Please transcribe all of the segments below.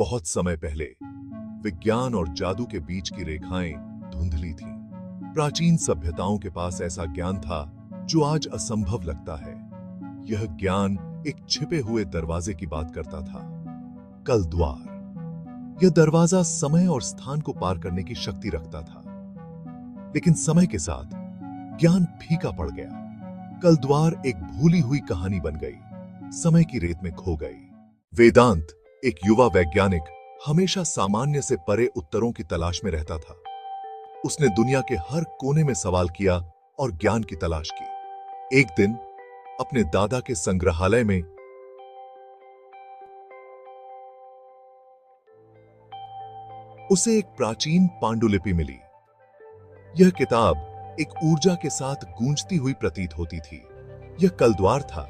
बहुत समय पहले विज्ञान और जादू के बीच की रेखाएं धुंधली थीं। प्राचीन सभ्यताओं के पास ऐसा ज्ञान था जो आज असंभव लगता है। यह ज्ञान एक छिपे हुए दरवाजे की बात करता था, कल द्वार। यह दरवाजा समय और स्थान को पार करने की शक्ति रखता था। लेकिन समय के साथ ज्ञान फीका पड़ गया। कल द्वार एक भूली हुई कहानी बन गई, समय की रेत में खो गई। वेदांत, एक युवा वैज्ञानिक, हमेशा सामान्य से परे उत्तरों की तलाश में रहता था। उसने दुनिया के हर कोने में सवाल किया और ज्ञान की तलाश की। एक दिन अपने दादा के संग्रहालय में उसे एक प्राचीन पांडुलिपि मिली। यह किताब एक ऊर्जा के साथ गूंजती हुई प्रतीत होती थी। यह कलद्वार था,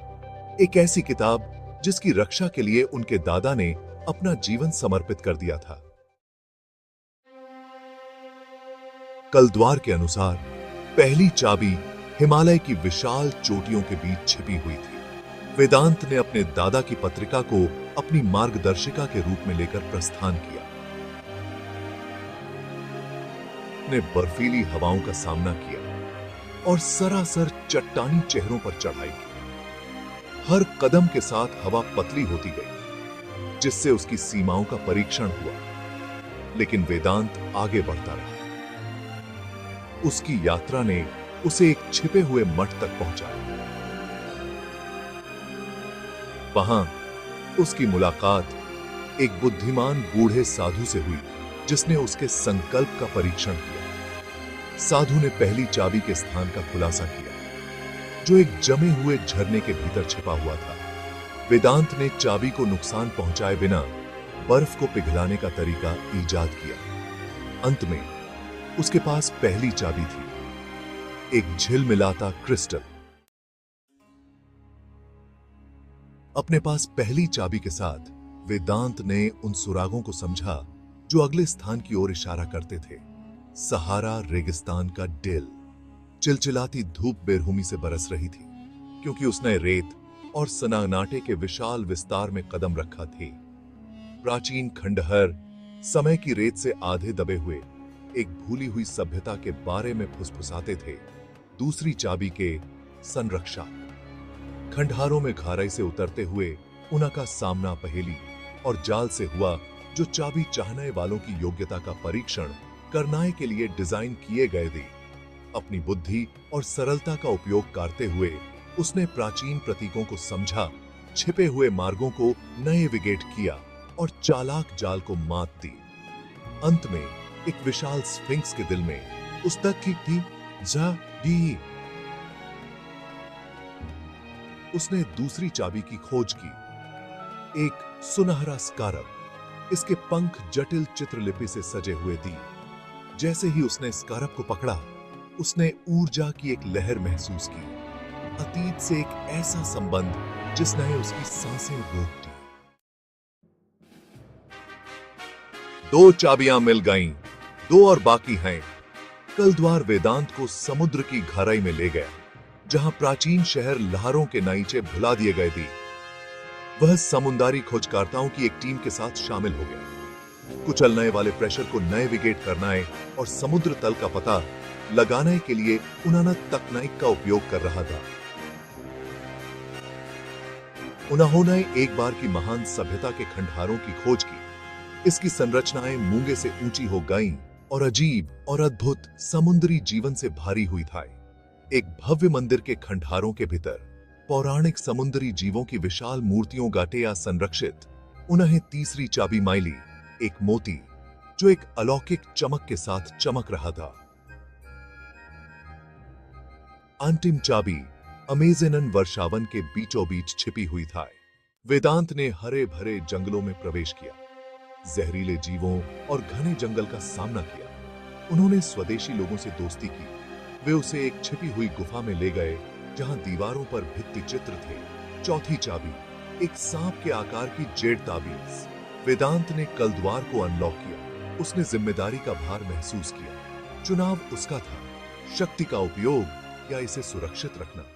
एक ऐसी किताब जिसकी रक्षा के लिए उनके दादा ने अपना जीवन समर्पित कर दिया था। कलद्वार के अनुसार पहली चाबी हिमालय की विशाल चोटियों के बीच छिपी हुई थी। वेदांत ने अपने दादा की पत्रिका को अपनी मार्गदर्शिका के रूप में लेकर प्रस्थान किया। ने बर्फीली हवाओं का सामना किया और सरासर चट्टानी चेहरों पर चढ़ाई की। हर कदम के साथ हवा पतली होती गई, जिससे उसकी सीमाओं का परीक्षण हुआ। लेकिन वेदांत आगे बढ़ता रहा। उसकी यात्रा ने उसे एक छिपे हुए मठ तक पहुंचाया। वहां उसकी मुलाकात एक बुद्धिमान बूढ़े साधु से हुई, जिसने उसके संकल्प का परीक्षण किया। साधु ने पहली चाबी के स्थान का खुलासा किया, जो एक जमे हुए झरने के भीतर छिपा हुआ था। वेदांत ने चाबी को नुकसान पहुंचाए बिना बर्फ को पिघलाने का तरीका ईजाद किया। अंत में उसके पास पहली चाबी थी, एक झिलमिलाता क्रिस्टल। अपने पास पहली चाबी के साथ वेदांत ने उन सुरागों को समझा जो अगले स्थान की ओर इशारा करते थे। सहारा रेगिस्तान का डेल। चिलचिलाती धूप बेरहुमी से बरस रही थी, क्योंकि उसने रेत और सन्नाटे के विशाल विस्तार में कदम रखा था। प्राचीन खंडहर समय की रेत से आधे दबे हुए एक भूली हुई सभ्यता के बारे में फुसफुसाते थे। दूसरी चाबी के संरक्षा। खंडहारों में खाराई से उतरते हुए उनका सामना पहेली और जाल से हुआ, जो चाबी चाहने वालों की योग्यता का परीक्षण करने के लिए डिजाइन किए गए थे। अपनी बुद्धि और सरलता का उपयोग करते हुए उसने प्राचीन प्रतीकों को समझा, छिपे हुए मार्गों को नए विगेट किया और चालाक जाल को मात दी। अंत में एक विशाल स्फिंक्स के दिल में उस तक की थी जा दी। उसने दूसरी चाबी की खोज की, एक सुनहरा स्कारब। इसके पंख जटिल चित्रलिपि से सजे हुए थी। जैसे ही उसने स्कारब को पकड़ा, उसने ऊर्जा की एक लहर महसूस की, अतीत से एक ऐसा संबंध जिसने उसकी सांसें रोक दी। दो चाबियां मिल गईं, दो और बाकी हैं। कलद्वार वेदांत को समुद्र की गहराई में ले गया, जहां प्राचीन शहर लहरों के नीचे भुला दिए गए थे। वह समुद्री खोजकर्ताओं की एक टीम के साथ शामिल हो गया, कुचलने वाले प्रेशर को नेविगेट करना और समुद्र तल का पता लगाने के लिए उन्होंने तकनीक का उपयोग कर रहा था। उन्होंने एक बार की महान सभ्यता के खंडहारों की खोज की। इसकी संरचनाएं मूंगे से ऊंची हो गईं और अजीब और अद्भुत समुद्री जीवन से भारी हुई था। एक भव्य मंदिर के खंडहारों के भीतर पौराणिक समुद्री जीवों की विशाल मूर्तियों गाटे या संरक्षित। उन्हें तीसरी चाबी मिली, एक मोती जो एक अलौकिक चमक के साथ चमक रहा था। अंतिम चाबी अमेज़न वर्षावन के बीचों बीच छिपी हुई था। वेदांत ने हरे भरे जंगलों में प्रवेश किया, जहरीले जीवों और घने जंगल का सामना किया। उन्होंने स्वदेशी लोगों से दोस्ती की। वे उसे एक छिपी हुई गुफा में ले गए, जहां दीवारों पर भित्ति चित्र थे। चौथी चाबी, एक सांप के आकार की जेड ताबीज। वेदांत ने कलद्वार को अनलॉक किया। उसने जिम्मेदारी का भार महसूस किया। चुनाव उसका था, शक्ति का उपयोग या इसे सुरक्षित रखना।